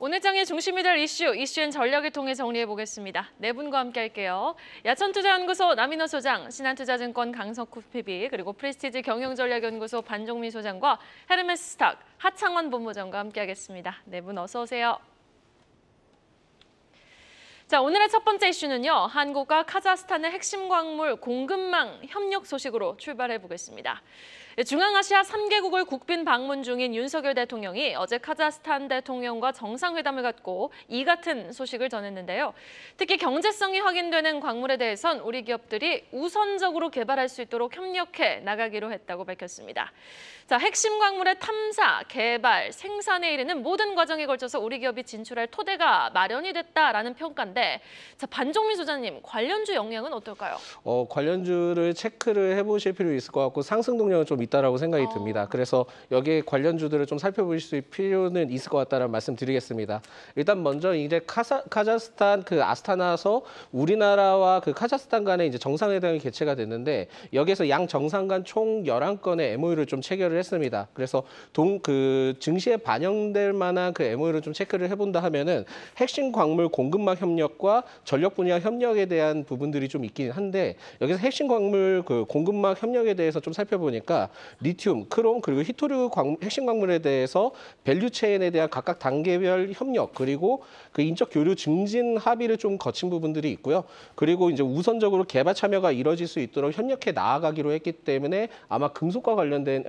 오늘 장의 중심이 될 이슈엔 전략을 통해 정리해보겠습니다. 네 분과 함께 할게요. 야천투자연구소 남인호 소장, 신한투자증권 강석후 PB, 그리고 프레스티지 경영전략연구소 반종민 소장과 헤르메스스탁 하창원 본부장과 함께하겠습니다. 네 분 어서 오세요. 자, 오늘의 첫 번째 이슈는요. 한국과 카자흐스탄의 핵심 광물 공급망 협력 소식으로 출발해보겠습니다. 중앙아시아 3개국을 국빈 방문 중인 윤석열 대통령이 어제 카자흐스탄 대통령과 정상회담을 갖고 이 같은 소식을 전했는데요. 특히 경제성이 확인되는 광물에 대해선 우리 기업들이 우선적으로 개발할 수 있도록 협력해 나가기로 했다고 밝혔습니다. 자, 핵심 광물의 탐사, 개발, 생산에 이르는 모든 과정에 걸쳐서 우리 기업이 진출할 토대가 마련이 됐다라는 평가인데, 자, 반종민 소장님, 관련주 영향은 어떨까요? 관련주를 체크를 해보실 필요 있을 것 같고 상승 동력은 좀 있다라고 생각이 듭니다. 그래서 여기에 관련주들을 좀 살펴보실 수 있을 필요는 있을 것 같다는 말씀드리겠습니다. 일단 먼저 이제 카자흐스탄 그 아스타나에서 우리나라와 그 카자흐스탄 간에 이제 정상회담이 개최가 됐는데 여기에서 양 정상 간 총 11건의 MOU를 좀 체결을 했습니다. 그래서 증시에 반영될 만한 그 MOU를 좀 체크를 해본다 하면은 핵심 광물 공급망 협력과 전력 분야 협력에 대한 부분들이 좀 있긴 한데 여기서 핵심 광물 그 공급망 협력에 대해서 좀 살펴보니까 리튬, 크롬 그리고 히토류 핵심 광물에 대해서 밸류 체인에 대한 각각 단계별 협력 그리고 그 인적 교류 증진 합의를 좀 거친 부분들이 있고요. 그리고 이제 우선적으로 개발 참여가 이뤄질 수 있도록 협력해 나아가기로 했기 때문에 아마 금속과 관련된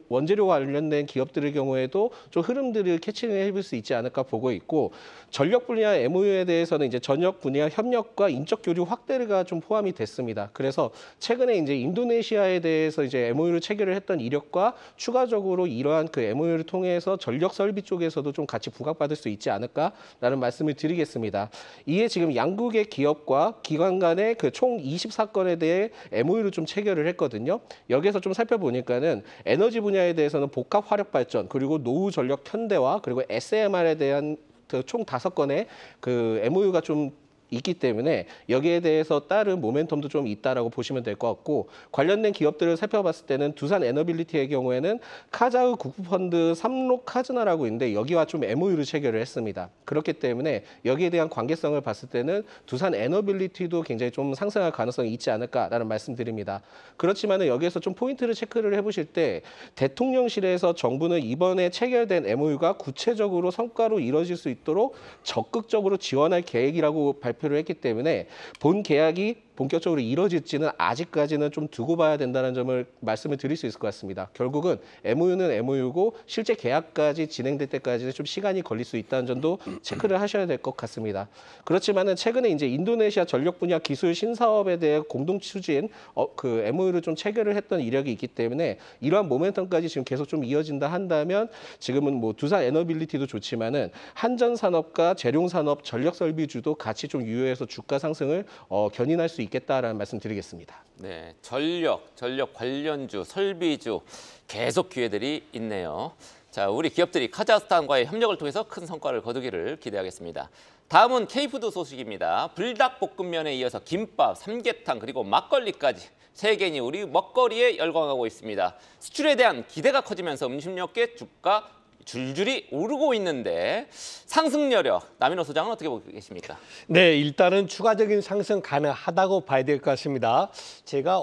원재료 관련된 기업들의 경우에도 좀 흐름들을 캐치해 볼 수 있지 않을까 보고 있고 전력 분야 MOU에 대해서는 이제 전력 분야 협력과 인적 교류 확대가 좀 포함이 됐습니다. 그래서 최근에 이제 인도네시아에 대해서 이제 MOU를 체결을 했던 이력과 추가적으로 이러한 그 MOU를 통해서 전력 설비 쪽에서도 좀 같이 부각받을 수 있지 않을까라는 말씀을 드리겠습니다. 이에 지금 양국의 기업과 기관 간의 그 총 24건에 대해 MOU를 좀 체결을 했거든요. 여기에서 좀 살펴보니까는 에너지 분야에 대해서는 복합 화력 발전 그리고 노후 전력 현대화 그리고 SMR에 대한 총 5건의 그 MOU가 좀 있기 때문에 여기에 대해서 따른 모멘텀도 좀 있다라고 보시면 될 것 같고 관련된 기업들을 살펴봤을 때는 두산 에너빌리티의 경우에는 카자흐 국부펀드 삼록카즈나라고 있는데 여기와 좀 MOU를 체결을 했습니다. 그렇기 때문에 여기에 대한 관계성을 봤을 때는 두산 에너빌리티도 굉장히 좀 상승할 가능성이 있지 않을까라는 말씀드립니다. 그렇지만은 여기에서 좀 포인트를 체크를 해보실 때 대통령실에서 정부는 이번에 체결된 MOU가 구체적으로 성과로 이뤄질 수 있도록 적극적으로 지원할 계획이라고 발표를 했기 때문에 본 계약이 본격적으로 이뤄질지는 아직까지는 좀 두고 봐야 된다는 점을 말씀을 드릴 수 있을 것 같습니다. 결국은 MOU는 MOU고 실제 계약까지 진행될 때까지는 좀 시간이 걸릴 수 있다는 점도 체크를 하셔야 될 것 같습니다. 그렇지만은 최근에 이제 인도네시아 전력 분야 기술 신사업에 대해 공동 추진 그 MOU를 좀 체결을 했던 이력이 있기 때문에 이러한 모멘텀까지 지금 계속 좀 이어진다 한다면 지금은 뭐 두산 에너빌리티도 좋지만은 한전 산업과 재룡 산업 전력 설비주도 같이 좀 유효해서 주가 상승을 견인할 수 있겠다라는 말씀 드리겠습니다. 네, 전력 관련주, 설비주 계속 기회들이 있네요. 자, 우리 기업들이 카자흐스탄과의 협력을 통해서 큰 성과를 거두기를 기대하겠습니다. 다음은 K푸드 소식입니다. 불닭볶음면에 이어서 김밥, 삼계탕 그리고 막걸리까지 세계인이 우리 먹거리에 열광하고 있습니다. 수출에 대한 기대가 커지면서 음식료계 주가 줄줄이 오르고 있는데 상승 여력, 남인호 소장은 어떻게 보고 계십니까? 네, 일단은 추가적인 상승 가능하다고 봐야 될 것 같습니다. 제가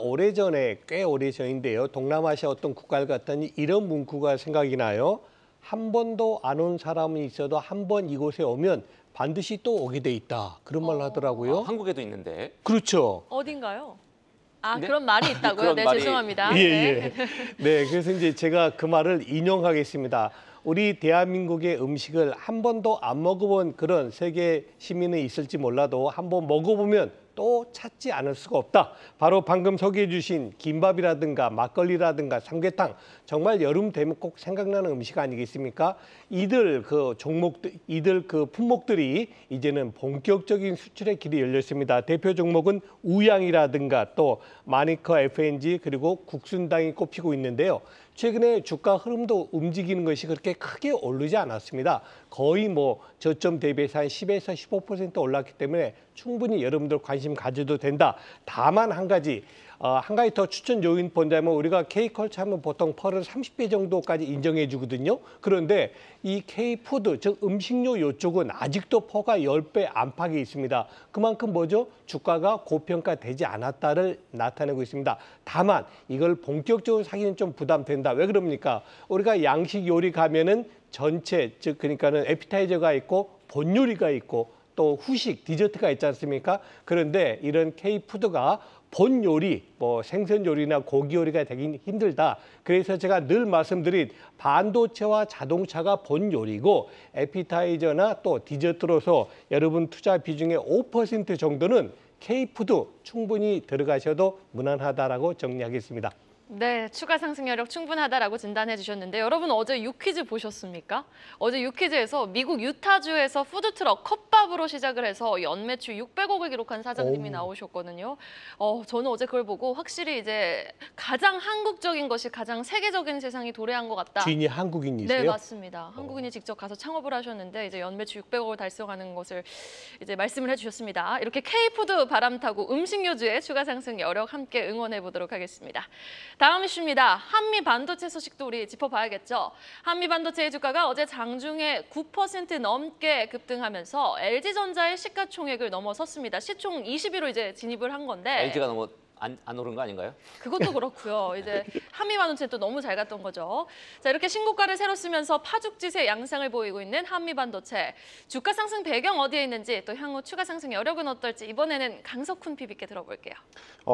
꽤 오래전인데요. 동남아시아 어떤 국가를 갔더니 이런 문구가 생각이 나요. 한 번도 안 온 사람이 있어도 한 번 이곳에 오면 반드시 또 오게 돼 있다. 그런 말을 하더라고요. 한국에도 있는데. 그렇죠. 어딘가요? 아, 네? 그런 말이 있다고요? 그런 네, 말이... 죄송합니다. 예. 네, 그래서 이제 제가 그 말을 인용하겠습니다. 우리 대한민국의 음식을 한 번도 안 먹어본 그런 세계 시민은 있을지 몰라도 한번 먹어보면 또 찾지 않을 수가 없다. 바로 방금 소개해 주신 김밥이라든가 막걸리라든가 삼계탕 정말 여름 되면 꼭 생각나는 음식 아니겠습니까? 이들 그 품목들이 이제는 본격적인 수출의 길이 열렸습니다. 대표 종목은 우양이라든가 또 마니커 FNG 그리고 국순당이 꼽히고 있는데요. 최근에 주가 흐름도 움직이는 것이 그렇게 크게 오르지 않았습니다. 거의 뭐 저점 대비해서 한 10에서 15% 올랐기 때문에 충분히 여러분들 관심 가져도 된다. 다만 한 가지 더 추천 요인 본다면 우리가 K컬처 하면 보통 펄을 30배 정도까지 인정해 주거든요. 그런데 이 K푸드, 즉 음식료 요쪽은 아직도 퍼가 10배 안팎에 있습니다. 그만큼 뭐죠? 주가가 고평가되지 않았다를 나타내고 있습니다. 다만 이걸 본격적으로 사기는 좀 부담된다. 왜 그럽니까? 우리가 양식 요리 가면은 전체, 즉 그러니까는 에피타이저가 있고 본 요리가 있고 또 후식, 디저트가 있지 않습니까? 그런데 이런 K푸드가 본 요리, 뭐 생선 요리나 고기 요리가 되긴 힘들다. 그래서 제가 늘 말씀드린 반도체와 자동차가 본 요리고 에피타이저나 또 디저트로서 여러분 투자 비중의 5% 정도는 K푸드 충분히 들어가셔도 무난하다라고 정리하겠습니다. 네, 추가 상승 여력 충분하다라고 진단해 주셨는데 여러분 어제 유퀴즈 보셨습니까? 어제 유퀴즈에서 미국 유타주에서 푸드트럭 컵밥으로 시작을 해서 연매출 600억을 기록한 사장님이 나오셨거든요. 저는 어제 그걸 보고 확실히 이제 가장 한국적인 것이 가장 세계적인 세상이 도래한 것 같다. 주인이 한국인이세요? 네, 맞습니다. 한국인이 직접 가서 창업을 하셨는데 이제 연매출 600억을 달성하는 것을 이제 말씀을 해주셨습니다. 이렇게 K푸드 바람 타고 음식료주의 추가 상승 여력 함께 응원해 보도록 하겠습니다. 다음 이슈입니다. 한미 반도체 소식도 우리 짚어봐야겠죠. 한미 반도체의 주가가 어제 장중에 9% 넘게 급등하면서 LG전자의 시가총액을 넘어섰습니다. 시총 20위로 이제 진입을 한 건데. LG가 너무 안 오른 거 아닌가요? 그것도 그렇고요. 이제 한미 반도체 또 너무 잘 갔던 거죠. 자, 이렇게 신고가를 새로 쓰면서 파죽지세 양상을 보이고 있는 한미 반도체. 주가 상승 배경 어디에 있는지 또 향후 추가 상승 여력은 어떨지 이번에는 강석훈 PB께 들어볼게요.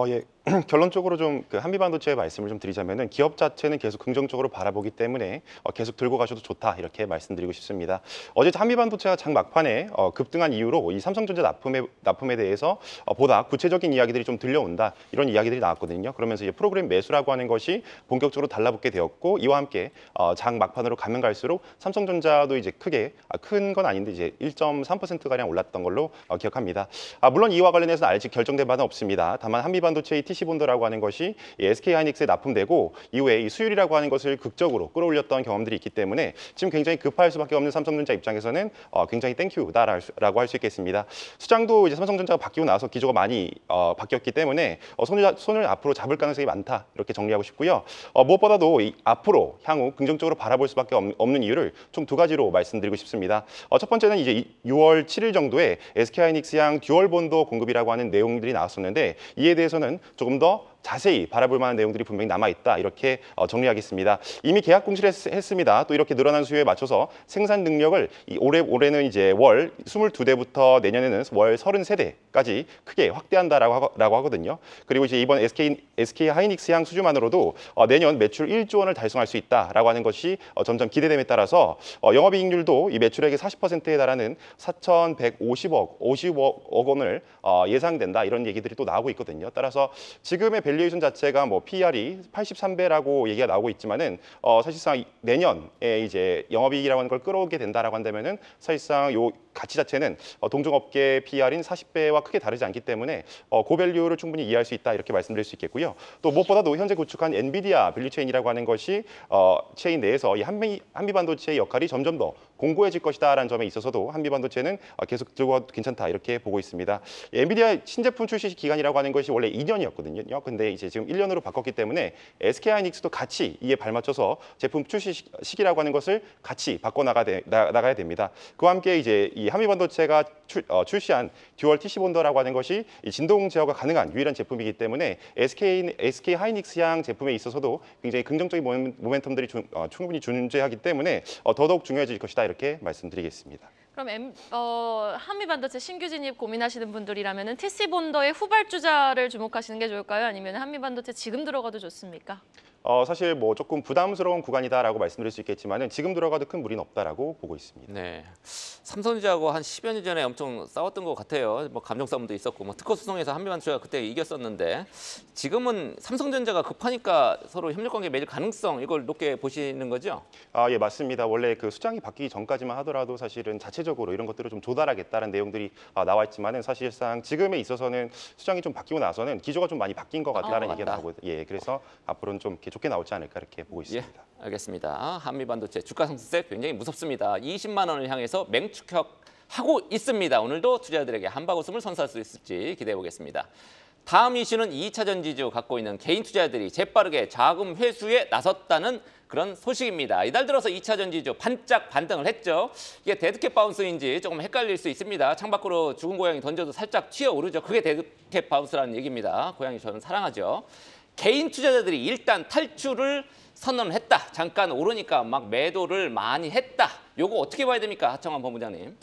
예. 결론적으로 좀 그 한미 반도체 말씀을 좀 드리자면은 기업 자체는 계속 긍정적으로 바라보기 때문에 계속 들고 가셔도 좋다 이렇게 말씀드리고 싶습니다. 어제 한미 반도체가 장 막판에 급등한 이유로 이 삼성전자 납품에 대해서 보다 구체적인 이야기들이 좀 들려온다. 이런 이야기들이 나왔거든요. 그러면서 이제 프로그램 매수라고 하는 것이 본격적으로 달라붙게 되었고 이와 함께 장 막판으로 가면 갈수록 삼성전자도 이제 크게 큰 건 아닌데 이제 1.3% 가량 올랐던 걸로 기억합니다. 물론 이와 관련해서는 아직 결정된 바는 없습니다. 다만 한미 반도체의 TC본더라고 하는 것이 SK하이닉스에 납품되고 이후에 이 수율이라고 하는 것을 극적으로 끌어올렸던 경험들이 있기 때문에 지금 굉장히 급할 수밖에 없는 삼성전자 입장에서는 굉장히 땡큐다라고 할 수 있겠습니다. 수장도 이제 삼성전자가 바뀌고 나서 기조가 많이 바뀌었기 때문에 손을 앞으로 잡을 가능성이 많다 이렇게 정리하고 싶고요. 무엇보다도 앞으로 향후 긍정적으로 바라볼 수밖에 없는 이유를 총 두 가지로 말씀드리고 싶습니다. 첫 번째는 이제 6월 7일 정도에 SK하이닉스양 듀얼 본더 공급이라고 하는 내용들이 나왔었는데 이에 대해서는 조금 더 자세히 바라볼 만한 내용들이 분명히 남아있다 이렇게 정리하겠습니다. 이미 계약 공시를 했습니다. 또 이렇게 늘어난 수요에 맞춰서 생산 능력을 올해는 이제 월 22대부터 내년에는 월 33대까지 크게 확대한다라고 하거든요. 그리고 이제 이번 SK 하이닉스양 수주만으로도 내년 매출 1조 원을 달성할 수 있다라고 하는 것이 점점 기대됨에 따라서 영업이익률도 이 매출액의 40%에 달하는 4,150억 원을 예상된다 이런 얘기들이 또 나오고 있거든요. 따라서 지금의 밸류에이션 자체가 뭐 PER이 83배라고 얘기가 나오고 있지만은 사실상 내년에 이제 영업이익이라고 하는 걸 끌어오게 된다라고 한다면은 사실상 요 가치 자체는 동종업계 PER인 40배와 크게 다르지 않기 때문에 고밸류를 충분히 이해할 수 있다 이렇게 말씀드릴 수 있겠고요. 또 무엇보다도 현재 구축한 엔비디아 밸류체인이라고 하는 것이 체인 내에서 이 한미 반도체의 역할이 점점 더 공고해질 것이다라는 점에 있어서도 한미 반도체는 계속 들고 가도 괜찮다 이렇게 보고 있습니다. 엔비디아 신제품 출시 기간이라고 하는 것이 원래 2년이었거든요. 근데 이제 지금 1년으로 바꿨기 때문에 SK하이닉스도 같이 이에 발맞춰서 제품 출시 시기라고 하는 것을 같이 바꿔 나가야 됩니다. 그와 함께 이제 이 한미 반도체가 출시한 듀얼 TC본더라고 하는 것이 이 진동 제어가 가능한 유일한 제품이기 때문에 SK 하이닉스양 제품에 있어서도 굉장히 긍정적인 모멘텀들이 충분히 존재하기 때문에 더더욱 중요해질 것이다 이렇게 말씀드리겠습니다. 그럼 한미 반도체 신규 진입 고민하시는 분들이라면 TC본더의 후발주자를 주목하시는 게 좋을까요? 아니면 한미 반도체 지금 들어가도 좋습니까? 사실 뭐 조금 부담스러운 구간이다라고 말씀드릴 수 있겠지만은 지금 들어가도 큰 무리는 없다라고 보고 있습니다. 네, 삼성전자하고 한 10여 년 전에 엄청 싸웠던 것 같아요. 뭐 감정 싸움도 있었고, 뭐 특허 소송에서 한미반도체가 그때 이겼었는데 지금은 삼성전자가 급하니까 서로 협력 관계 맺을 가능성 이걸 높게 보시는 거죠? 예, 맞습니다. 원래 그 수장이 바뀌기 전까지만 하더라도 사실은 자체적으로 이런 것들을 좀 조달하겠다는 내용들이 나와 있지만은 사실상 지금에 있어서는 수장이 좀 바뀌고 나서는 기조가 좀 많이 바뀐 것 같다는 얘기가 나오고, 예, 그래서 앞으로는 좀 이렇게 좋게 나오지 않을까 이렇게 보고 있습니다. 예, 알겠습니다. 한미반도체 주가 상승세 굉장히 무섭습니다. 20만 원을 향해서 맹추격하고 있습니다. 오늘도 투자자들에게 한바구음을 선사할 수 있을지 기대해 보겠습니다. 다음 이슈는 2차 전지주 갖고 있는 개인 투자자들이 재빠르게 자금 회수에 나섰다는 그런 소식입니다. 이달 들어서 2차 전지주 반짝 반등을 했죠. 이게 데드캣 바운스인지 조금 헷갈릴 수 있습니다. 창밖으로 죽은 고양이 던져도 살짝 튀어오르죠. 그게 데드캣 바운스라는 얘기입니다. 고양이 저는 사랑하죠. 개인 투자자들이 일단 탈출을 선언했다. 잠깐 오르니까 막 매도를 많이 했다. 요거 어떻게 봐야 됩니까? 하청환 본부장님.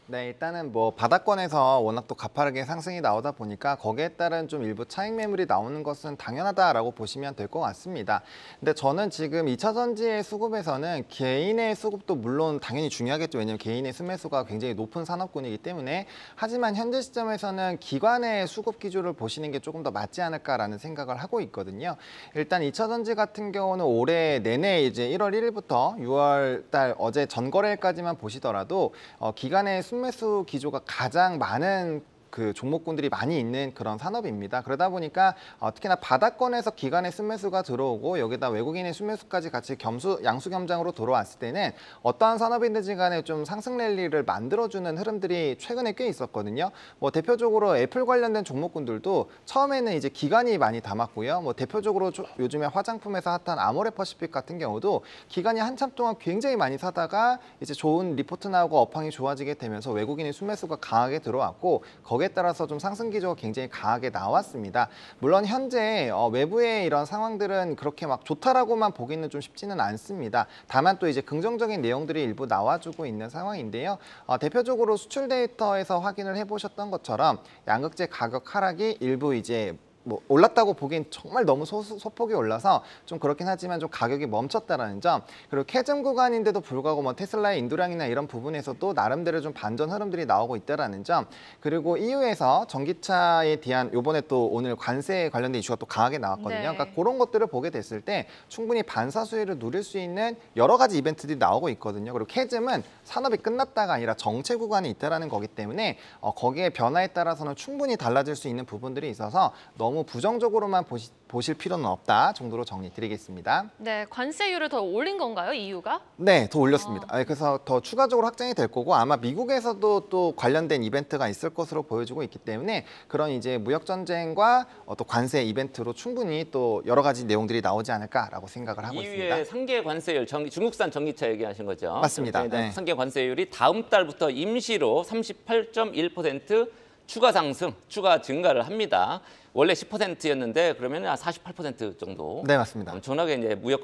네, 일단은 뭐 바닥권에서 워낙 또 가파르게 상승이 나오다 보니까 거기에 따른 좀 일부 차익 매물이 나오는 것은 당연하다라고 보시면 될 것 같습니다. 근데 저는 지금 2차 전지의 수급에서는 개인의 수급도 물론 당연히 중요하겠죠. 왜냐하면 개인의 순매수가 굉장히 높은 산업군이기 때문에. 하지만 현재 시점에서는 기관의 수급 기조를 보시는 게 조금 더 맞지 않을까라는 생각을 하고 있거든요. 일단 2차 전지 같은 경우는 올해 내내 이제 1월 1일부터 6월 달 어제 전거래일까지만 보시더라도 기관의 순매수 기조가 가장 많은 그 종목군들이 많이 있는 그런 산업입니다. 그러다 보니까 특히나 바닥권에서 기관의 순매수가 들어오고 여기다 외국인의 순매수까지 같이 양수겸장으로 들어왔을 때는 어떠한 산업이든지 간에 좀 상승 랠리를 만들어주는 흐름들이 최근에 꽤 있었거든요. 뭐 대표적으로 애플 관련된 종목군들도 처음에는 이제 기관이 많이 담았고요. 뭐 대표적으로 요즘에 화장품에서 핫한 아모레퍼시픽 같은 경우도 기관이 한참 동안 굉장히 많이 사다가 이제 좋은 리포트 나오고 업황이 좋아지게 되면서 외국인의 순매수가 강하게 들어왔고 거기에 따라서 좀 상승 기조가 굉장히 강하게 나왔습니다. 물론 현재 외부의 이런 상황들은 그렇게 막 좋다라고만 보기는 좀 쉽지는 않습니다. 다만 또 이제 긍정적인 내용들이 일부 나와주고 있는 상황인데요. 대표적으로 수출 데이터에서 확인을 해보셨던 것처럼 양극재 가격 하락이 일부 이제 뭐 올랐다고 보기엔 정말 너무 소폭이 올라서 좀 그렇긴 하지만 좀 가격이 멈췄다라는 점, 그리고 캐즘 구간인데도 불구하고 뭐 테슬라의 인도량이나 이런 부분에서도 나름대로 좀 반전 흐름들이 나오고 있다라는 점, 그리고 EU에서 전기차에 대한 요번에 또 오늘 관세 관련된 이슈가 또 강하게 나왔거든요. 네. 그러니까 그런 것들을 보게 됐을 때 충분히 반사 수혜를 누릴 수 있는 여러 가지 이벤트들이 나오고 있거든요. 그리고 캐즘은 산업이 끝났다가 아니라 정체 구간이 있다라는 거기 때문에 거기에 변화에 따라서는 충분히 달라질 수 있는 부분들이 있어서 너무 부정적으로만 보실 필요는 없다 정도로 정리 드리겠습니다. 네, 관세율을 더 올린 건가요, EU가? 네, 더 올렸습니다. 그래서 더 추가적으로 확장이 될 거고 아마 미국에서도 또 관련된 이벤트가 있을 것으로 보여지고 있기 때문에 그런 이제 무역 전쟁과 또 관세 이벤트로 충분히 또 여러 가지 내용들이 나오지 않을까라고 생각을 하고 있습니다. EU의 상계 관세율, 중국산 전기차 얘기하신 거죠? 맞습니다. 네. 상계 관세율이 다음 달부터 임시로 38.1% 추가 상승, 추가 증가를 합니다. 원래 10%였는데 그러면 한 48% 정도. 네, 맞습니다. 엄청나게 이제 무역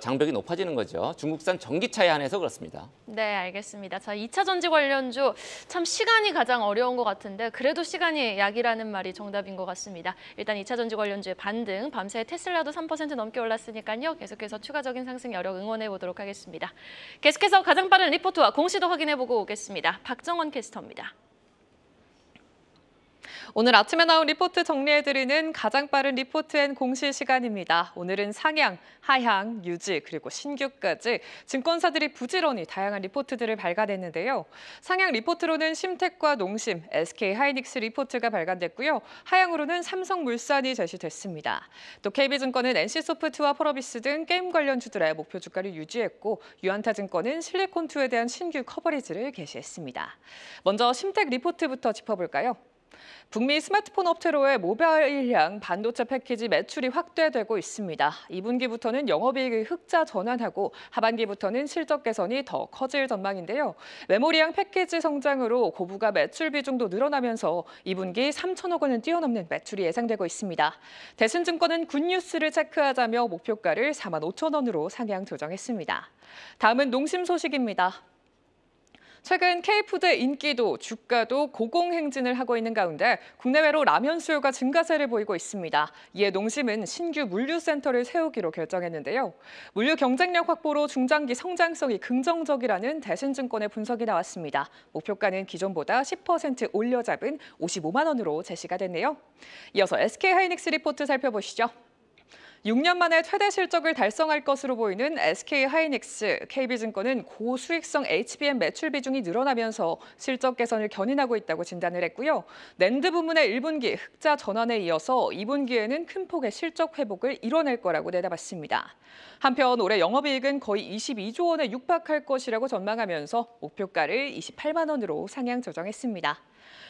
장벽이 높아지는 거죠. 중국산 전기차에 한해서 그렇습니다. 네, 알겠습니다. 자, 2차 전지 관련주 참 시간이 가장 어려운 것 같은데 그래도 시간이 약이라는 말이 정답인 것 같습니다. 일단 2차 전지 관련주의 반등, 밤새 테슬라도 3% 넘게 올랐으니까요. 계속해서 추가적인 상승 여력 응원해 보도록 하겠습니다. 계속해서 가장 빠른 리포트와 공시도 확인해 보고 오겠습니다. 박정원 캐스터입니다. 오늘 아침에 나온 리포트 정리해드리는 가장 빠른 리포트앤 공시 시간입니다. 오늘은 상향, 하향, 유지, 그리고 신규까지 증권사들이 부지런히 다양한 리포트들을 발간했는데요. 상향 리포트로는 심텍과 농심, SK하이닉스 리포트가 발간됐고요. 하향으로는 삼성물산이 제시됐습니다. 또 KB증권은 NC소프트와 펄어비스 등 게임 관련주들의 목표 주가를 유지했고 유안타증권은 실리콘2에 대한 신규 커버리지를 게시했습니다. 먼저 심텍 리포트부터 짚어볼까요? 북미 스마트폰 업체로의 모바일향 반도체 패키지 매출이 확대되고 있습니다. 2분기부터는 영업이익을 흑자 전환하고 하반기부터는 실적 개선이 더 커질 전망인데요. 메모리향 패키지 성장으로 고부가 매출 비중도 늘어나면서 2분기 3천억 원을 뛰어넘는 매출이 예상되고 있습니다. 대신증권은 굿뉴스를 체크하자며 목표가를 4만 5천 원으로 상향 조정했습니다. 다음은 농심 소식입니다. 최근 K푸드 인기도 주가도 고공행진을 하고 있는 가운데 국내외로 라면 수요가 증가세를 보이고 있습니다. 이에 농심은 신규 물류센터를 세우기로 결정했는데요. 물류 경쟁력 확보로 중장기 성장성이 긍정적이라는 대신증권의 분석이 나왔습니다. 목표가는 기존보다 10% 올려 잡은 55만 원으로 제시가 됐네요. 이어서 SK하이닉스 리포트 살펴보시죠. 6년 만에 최대 실적을 달성할 것으로 보이는 SK하이닉스, KB증권은 고수익성 HBM 매출 비중이 늘어나면서 실적 개선을 견인하고 있다고 진단을 했고요. 낸드 부문의 1분기 흑자 전환에 이어서 2분기에는 큰 폭의 실적 회복을 이뤄낼 거라고 내다봤습니다. 한편 올해 영업이익은 거의 22조 원에 육박할 것이라고 전망하면서 목표가를 28만 원으로 상향 조정했습니다.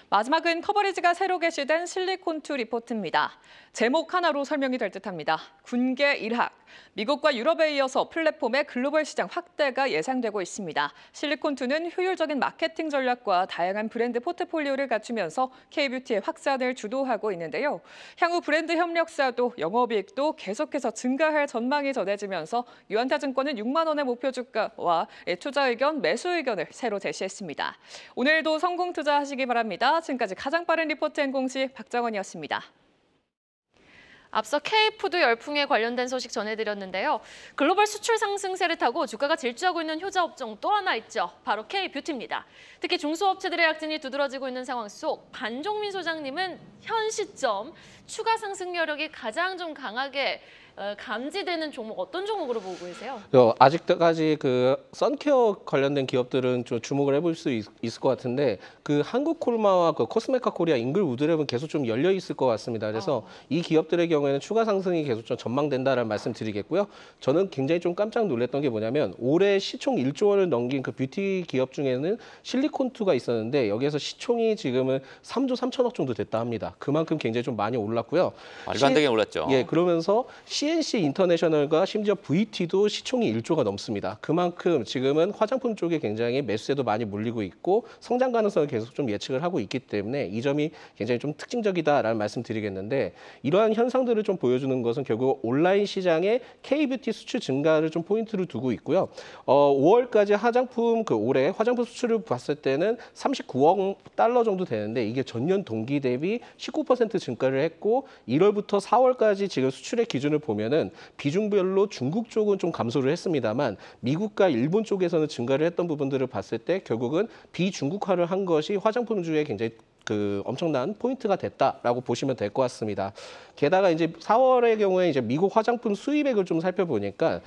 마지막은 커버리지가 새로 게시된 실리콘2 리포트입니다. 제목 하나로 설명이 될 듯합니다. 군계 일학. 미국과 유럽에 이어서 플랫폼의 글로벌 시장 확대가 예상되고 있습니다. 실리콘2는 효율적인 마케팅 전략과 다양한 브랜드 포트폴리오를 갖추면서 K뷰티의 확산을 주도하고 있는데요. 향후 브랜드 협력사도 영업이익도 계속해서 증가할 전망이 전해지면서 유한타증권은 6만 원의 목표 주가와 투자 의견, 매수 의견을 새로 제시했습니다. 오늘도 성공 투자하시기 바랍니다. 지금까지 가장 빠른 리포트 공시 박정원이었습니다. 앞서 K푸드 열풍에 관련된 소식 전해드렸는데요. 글로벌 수출 상승세를 타고 주가가 질주하고 있는 효자 업종 또 하나 있죠. 바로 K뷰티입니다. 특히 중소업체들의 약진이 두드러지고 있는 상황 속 반종민 소장님은 현 시점 추가 상승 여력이 가장 좀 강하게 감지되는 종목 어떤 종목으로 보고 계세요? 아직까지 그 선케어 관련된 기업들은 좀 주목을 해볼 수 있을 것 같은데 그 한국콜마와 그 코스메카 코리아, 잉글우드랩은 계속 좀 열려 있을 것 같습니다. 그래서 이 기업들의 경우에는 추가 상승이 계속 좀 전망된다라는 말씀드리겠고요. 저는 굉장히 좀 깜짝 놀랐던 게 뭐냐면 올해 시총 1조 원을 넘긴 그 뷰티 기업 중에는 실리콘2가 있었는데 여기에서 시총이 지금은 3조 3천억 정도 됐다 합니다. 그만큼 굉장히 좀 많이 올랐고요. 말도 안 되게 올랐죠. 예, 그러면서 CNC 인터내셔널과 심지어 VT도 시총이 1조가 넘습니다. 그만큼 지금은 화장품 쪽에 굉장히 매수세도 많이 몰리고 있고 성장 가능성을 계속 좀 예측을 하고 있기 때문에 이 점이 굉장히 좀 특징적이다라는 말씀드리겠는데 이러한 현상들을 좀 보여주는 것은 결국 온라인 시장의 K뷰티 수출 증가를 좀 포인트로 두고 있고요. 5월까지 올해 화장품 수출을 봤을 때는 39억 달러 정도 되는데 이게 전년 동기 대비 19% 증가를 했고 1월부터 4월까지 지금 수출의 기준을 보면은 비중별로 중국 쪽은 좀 감소를 했습니다만 미국과 일본 쪽에서는 증가를 했던 부분들을 봤을 때 결국은 비중국화를 한 것이 화장품주에 굉장히 엄청난 포인트가 됐다라고 보시면 될 것 같습니다. 게다가 이제 4월의 경우에 이제 미국 화장품 수입액을 좀 살펴보니까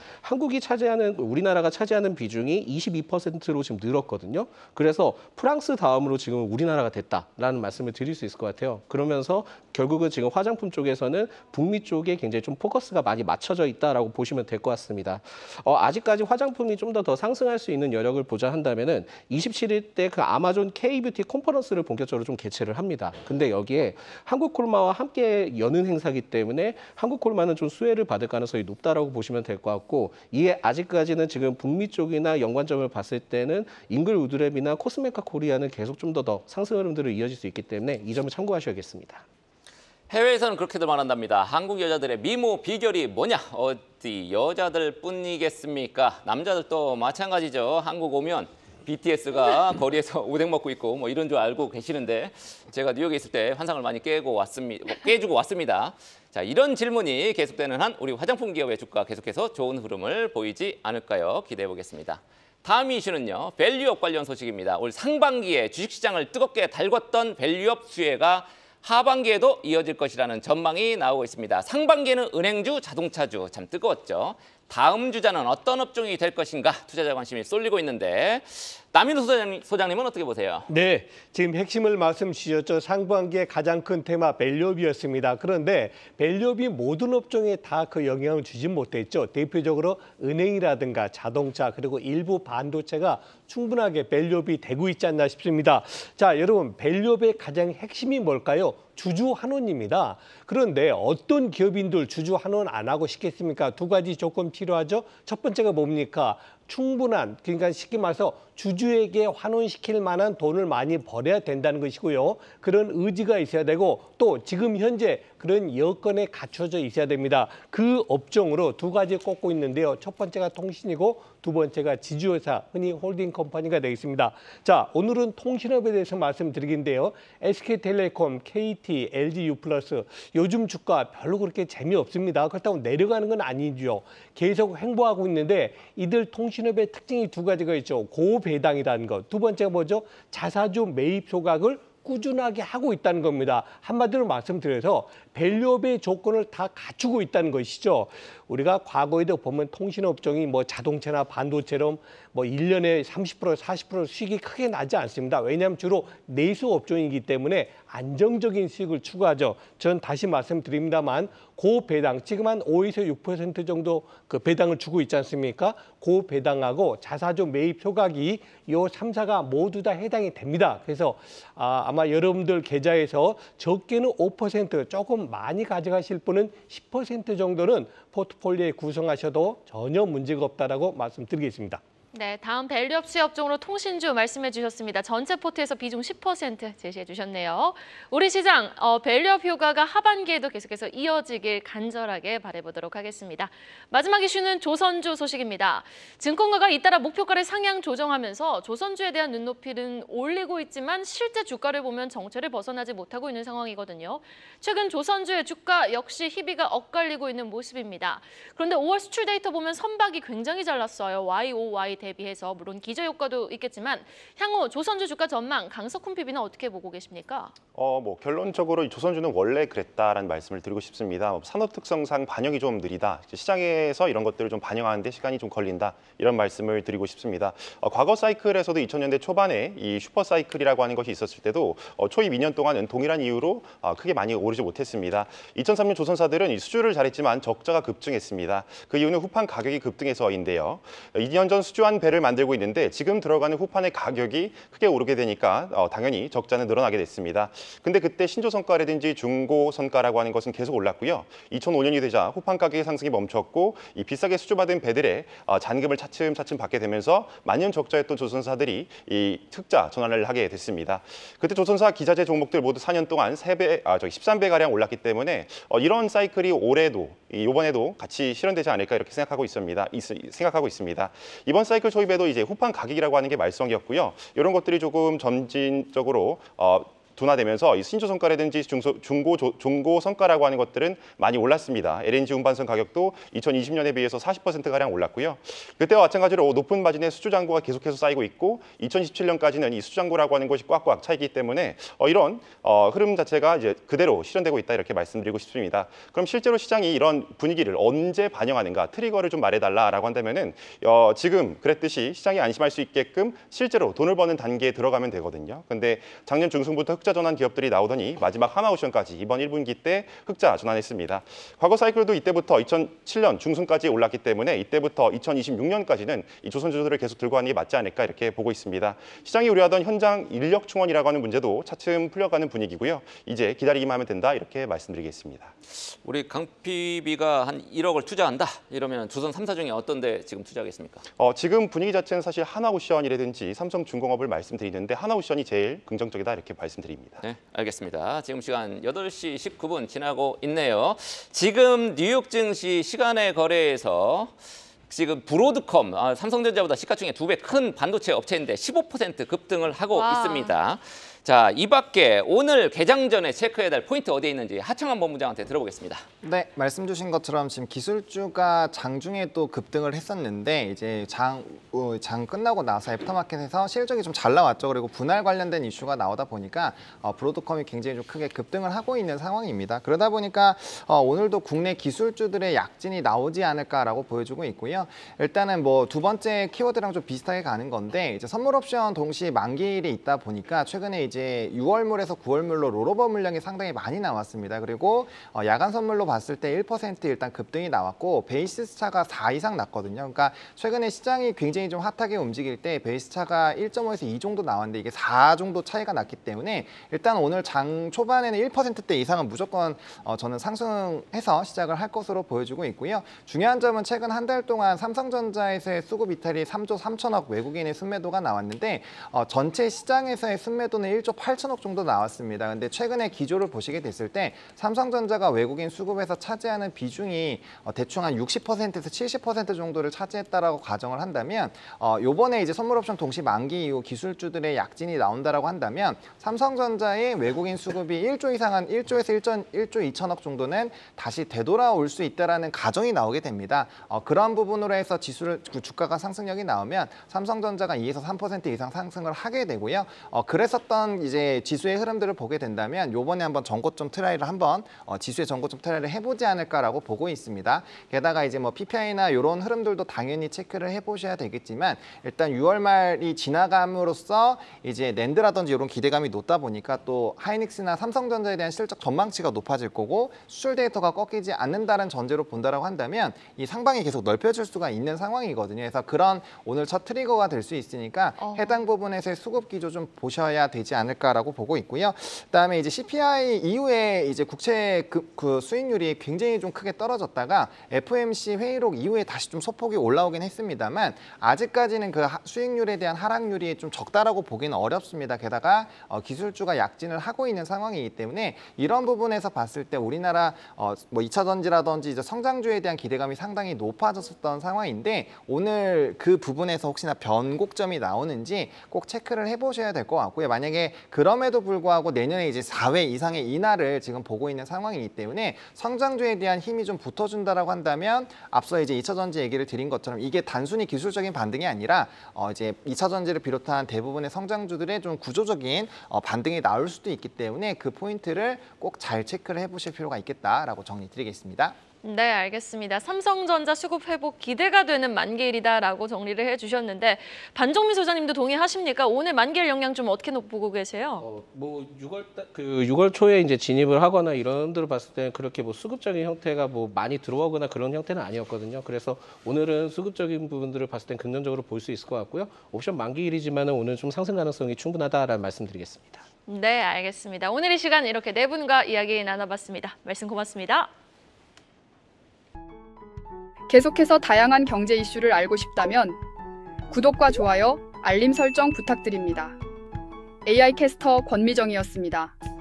우리나라가 차지하는 비중이 22%로 지금 늘었거든요. 그래서 프랑스 다음으로 지금 우리나라가 됐다라는 말씀을 드릴 수 있을 것 같아요. 그러면서 결국은 지금 화장품 쪽에서는 북미 쪽에 굉장히 좀 포커스가 많이 맞춰져 있다라고 보시면 될 것 같습니다. 아직까지 화장품이 좀 더 상승할 수 있는 여력을 보자 한다면은 27일 때 그 아마존 K뷰티 컨퍼런스를 본격적으로 좀 개최를 합니다. 근데 여기에 한국콜마와 함께 여는 행사이기 때문에 한국콜마는 좀 수혜를 받을 가능성이 높다라고 보시면 될 것 같고 이에 아직까지는 지금 북미 쪽이나 연관점을 봤을 때는 잉글우드랩이나 코스메카 코리아는 계속 좀 더 상승 흐름들을 이어질 수 있기 때문에 이 점을 참고하셔야겠습니다. 해외에서는 그렇게들 말한답니다. 한국 여자들의 미모 비결이 뭐냐? 어디 여자들 뿐이겠습니까? 남자들도 마찬가지죠. 한국 오면 BTS가 거리에서 오뎅 먹고 있고 뭐 이런 줄 알고 계시는데 제가 뉴욕에 있을 때 환상을 많이 깨주고 왔습니다. 자, 이런 질문이 계속되는 한 우리 화장품 기업의 주가 계속해서 좋은 흐름을 보이지 않을까요? 기대해 보겠습니다. 다음 이슈는요. 밸류업 관련 소식입니다. 올 상반기에 주식시장을 뜨겁게 달궜던 밸류업 수혜가 하반기에도 이어질 것이라는 전망이 나오고 있습니다. 상반기에는 은행주, 자동차주 참 뜨거웠죠. 다음 주자는 어떤 업종이 될 것인가 투자자 관심이 쏠리고 있는데 남인호 소장님은 어떻게 보세요? 네, 지금 핵심을 말씀 주셨죠. 상반기의 가장 큰 테마 밸류업이었습니다. 그런데 밸류업이 모든 업종에 다 그 영향을 주진 못했죠. 대표적으로 은행이라든가 자동차 그리고 일부 반도체가 충분하게 밸류업이 되고 있지 않나 싶습니다. 자, 여러분 밸류업의 가장 핵심이 뭘까요? 주주환원입니다. 그런데 어떤 기업인들 주주환원 안 하고 싶겠습니까? 두 가지 조건 필요하죠. 첫 번째가 뭡니까? 충분한, 그러니까 쉽게 말해서 주주에게 환원시킬 만한 돈을 많이 벌어야 된다는 것이고요. 그런 의지가 있어야 되고 또 지금 현재 그런 여건에 갖춰져 있어야 됩니다. 그 업종으로 두 가지 꼽고 있는데요. 첫 번째가 통신이고 두 번째가 지주회사, 흔히 홀딩 컴퍼니가 되겠습니다. 자, 오늘은 통신업에 대해서 말씀드리긴데요. SK텔레콤, KT, LG U+, 요즘 주가 별로 그렇게 재미없습니다. 그렇다고 내려가는 건 아니죠. 계속 횡보하고 있는데 이들 통신업의 특징이 두 가지가 있죠. 고배당이라는 것. 두 번째가 뭐죠? 자사주 매입 소각을 꾸준하게 하고 있다는 겁니다. 한마디로 말씀드려서 밸류업의 조건을 다 갖추고 있다는 것이죠. 우리가 과거에도 보면 통신업종이 뭐 자동차나 반도체처럼 뭐 1년에 30% 40% 수익이 크게 나지 않습니다. 왜냐하면 주로 내수 업종이기 때문에 안정적인 수익을 추구하죠. 전 다시 말씀드립니다만 고배당, 지금 한 5에서 6% 정도 그 배당을 주고 있지 않습니까? 고배당하고 자사주 매입 효각이 요 3사가 모두 다 해당이 됩니다. 그래서 아마 여러분들 계좌에서 적게는 5%, 조금 많이 가져가실 분은 10% 정도는 포트폴리오에 구성하셔도 전혀 문제가 없다라고 말씀드리겠습니다. 네, 다음 밸류업 취업종으로 통신주 말씀해 주셨습니다. 전체 포트에서 비중 10% 제시해 주셨네요. 우리 시장 밸류업 효과가 하반기에도 계속해서 이어지길 간절하게 바라보도록 하겠습니다. 마지막 이슈는 조선주 소식입니다. 증권가가 잇따라 목표가를 상향 조정하면서 조선주에 대한 눈높이는 올리고 있지만 실제 주가를 보면 정체를 벗어나지 못하고 있는 상황이거든요. 최근 조선주의 주가 역시 희비가 엇갈리고 있는 모습입니다. 그런데 5월 수출 데이터 보면 선박이 굉장히 잘 났어요. YOY 대비해서 물론 기저 효과도 있겠지만 향후 조선주 주가 전망 강석훈 PB는 어떻게 보고 계십니까? 뭐 결론적으로 이 조선주는 원래 그랬다라는 말씀을 드리고 싶습니다. 산업 특성상 반영이 좀 느리다. 시장에서 이런 것들을 좀 반영하는데 시간이 좀 걸린다. 이런 말씀을 드리고 싶습니다. 과거 사이클에서도 2000년대 초반에 이 슈퍼 사이클이라고 하는 것이 있었을 때도 초입 2년 동안은 동일한 이유로 크게 많이 오르지 못했습니다. 2003년 조선사들은 이 수주를 잘했지만 적자가 급증했습니다. 그 이유는 후판 가격이 급등해서인데요. 2년 전 수주한 배를 만들고 있는데 지금 들어가는 후판의 가격이 크게 오르게 되니까 당연히 적자는 늘어나게 됐습니다. 근데 그때 신조선가라든지 중고선가라고 하는 것은 계속 올랐고요. 2005년이 되자 후판 가격의 상승이 멈췄고 이 비싸게 수주받은 배들의 잔금을 차츰차츰 받게 되면서 만년 적자였던 조선사들이 이 흑자 전환을 하게 됐습니다. 그때 조선사 기자재 종목들 모두 4년 동안 13배가량 올랐기 때문에 이런 사이클이 올해도 이번에도 같이 실현되지 않을까 이렇게 생각하고 있습니다. 이번 사이클 초입에도 이제 후판 가격이라고 하는 게 말썽이었고요. 이런 것들이 조금 점진적으로 둔화되면서 이 신조선가라든지 중고선가라고 하는 것들은 많이 올랐습니다. LNG 운반선 가격도 2020년에 비해서 40%가량 올랐고요. 그때와 마찬가지로 높은 마진의 수주잔고가 계속해서 쌓이고 있고 2017년까지는 이 수주잔고라고 하는 것이 꽉꽉 차 있기 때문에 이런 흐름 자체가 이제 그대로 실현되고 있다 이렇게 말씀드리고 싶습니다. 그럼 실제로 시장이 이런 분위기를 언제 반영하는가 트리거를 좀 말해달라라고 한다면은 지금 그랬듯이 시장이 안심할 수 있게끔 실제로 돈을 버는 단계에 들어가면 되거든요. 근데 작년 중순부터 흑자 전환 기업들이 나오더니 마지막 하나오션까지 이번 1분기 때 흑자 전환했습니다. 과거 사이클도 이때부터 2007년 중순까지 올랐기 때문에 이때부터 2026년까지는 이 조선주들을 계속 들고 가는 게 맞지 않을까 이렇게 보고 있습니다. 시장이 우려하던 현장 인력 충원이라고 하는 문제도 차츰 풀려가는 분위기고요. 이제 기다리기만 하면 된다 이렇게 말씀드리겠습니다. 우리 강 PB가 한 1억을 투자한다 이러면 조선 3사 중에 어떤 데 지금 투자하겠습니까? 지금 분위기 자체는 사실 하나오션이라든지 삼성중공업을 말씀드리는데 하나오션이 제일 긍정적이다 이렇게 말씀드립니다. 네, 알겠습니다. 지금 시간 8시 19분 지나고 있네요. 지금 뉴욕 증시 시간의 거래에서 지금 브로드컴, 삼성전자보다 시가총액 2배 큰 반도체 업체인데 15% 급등을 하고 있습니다. 자, 이 밖에 오늘 개장 전에 체크해야 될 포인트 어디에 있는지 하창환 본부장한테 들어보겠습니다. 네, 말씀 주신 것처럼 지금 기술주가 장중에 또 급등을 했었는데 이제 장 끝나고 나서 애프터마켓에서 실적이 좀 잘 나왔죠. 그리고 분할 관련된 이슈가 나오다 보니까 브로드컴이 굉장히 좀 크게 급등을 하고 있는 상황입니다. 그러다 보니까 오늘도 국내 기술주들의 약진이 나오지 않을까라고 보여주고 있고요. 일단은 뭐 두 번째 키워드랑 좀 비슷하게 가는 건데 이제 선물 옵션 동시 만기일이 있다 보니까 최근에 이제 6월물에서 9월물로 롤오버 물량이 상당히 많이 나왔습니다. 그리고 야간 선물로 봤을 때 1% 일단 급등이 나왔고 베이스 차가 4 이상 났거든요. 그러니까 최근에 시장이 굉장히 좀 핫하게 움직일 때 베이스 차가 1.5에서 2 정도 나왔는데 이게 4 정도 차이가 났기 때문에 일단 오늘 장 초반에는 1%대 이상은 무조건 저는 상승해서 시작을 할 것으로 보여주고 있고요. 중요한 점은 최근 한 달 동안 삼성전자에서의 수급 이탈이 3조 3천억 외국인의 순매도가 나왔는데 전체 시장에서의 순매도는 1조 8천억 정도 나왔습니다. 근데 최근에 기조를 보시게 됐을 때 삼성전자가 외국인 수급에서 차지하는 비중이 대충 한 60%에서 70% 정도를 차지했다라고 가정을 한다면 요번에 이제 선물옵션 동시 만기 이후 기술주들의 약진이 나온다라고 한다면 삼성전자의 외국인 수급이 1조 이상한 1조에서 1조 2천억 정도는 다시 되돌아올 수 있다라는 가정이 나오게 됩니다. 그런 부분으로 해서 주가가 상승력이 나오면 삼성전자가 2에서 3% 이상 상승을 하게 되고요. 그랬었던 이런 이제 지수의 흐름들을 보게 된다면 요번에 한번 전고점 트라이를 한번 지수의 전고점 트라이를 해보지 않을까라고 보고 있습니다. 게다가 이제 뭐 PPI나 이런 흐름들도 당연히 체크를 해보셔야 되겠지만 일단 6월 말이 지나감으로써 이제 낸드라든지 이런 기대감이 높다 보니까 또 하이닉스나 삼성전자에 대한 실적 전망치가 높아질 거고 수출 데이터가 꺾이지 않는다는 전제로 본다라고 한다면 이 상방이 계속 넓혀질 수가 있는 상황이거든요. 그래서 그런 오늘 첫 트리거가 될 수 있으니까 해당 부분에서의 수급 기조 좀 보셔야 되지 않을까라고 보고 있고요. 그다음에 이제 CPI 이후에 이제 국채 그 수익률이 굉장히 좀 크게 떨어졌다가 FOMC 회의록 이후에 다시 좀 소폭이 올라오긴 했습니다만 아직까지는 그 수익률에 대한 하락률이 좀 적다라고 보기는 어렵습니다. 게다가 기술주가 약진을 하고 있는 상황이기 때문에 이런 부분에서 봤을 때 우리나라 뭐 2차 전지라든지 이제 성장주에 대한 기대감이 상당히 높아졌었던 상황인데 오늘 그 부분에서 혹시나 변곡점이 나오는지 꼭 체크를 해보셔야 될 것 같고요. 만약에 그럼에도 불구하고 내년에 이제 4회 이상의 인하를 지금 보고 있는 상황이기 때문에 성장주에 대한 힘이 좀 붙어준다라고 한다면 앞서 이제 2차 전지 얘기를 드린 것처럼 이게 단순히 기술적인 반등이 아니라 이제 2차 전지를 비롯한 대부분의 성장주들의 좀 구조적인 반등이 나올 수도 있기 때문에 그 포인트를 꼭 잘 체크를 해보실 필요가 있겠다라고 정리드리겠습니다. 네, 알겠습니다. 삼성전자 수급 회복 기대가 되는 만기일이다라고 정리를 해주셨는데 반종민 소장님도 동의하십니까? 오늘 만기일 영향 좀 어떻게 보고 계세요? 뭐 6월 초에 이제 진입을 하거나 이런 데로 봤을 때는 그렇게 뭐 수급적인 형태가 뭐 많이 들어오거나 그런 형태는 아니었거든요. 그래서 오늘은 수급적인 부분들을 봤을 땐 긍정적으로 볼 수 있을 것 같고요. 옵션 만기일이지만은 오늘 좀 상승 가능성이 충분하다라는 말씀드리겠습니다. 네, 알겠습니다. 오늘 이 시간 이렇게 네 분과 이야기 나눠봤습니다. 말씀 고맙습니다. 계속해서 다양한 경제 이슈를 알고 싶다면 구독과 좋아요, 알림 설정 부탁드립니다. AI 캐스터 권미정이었습니다.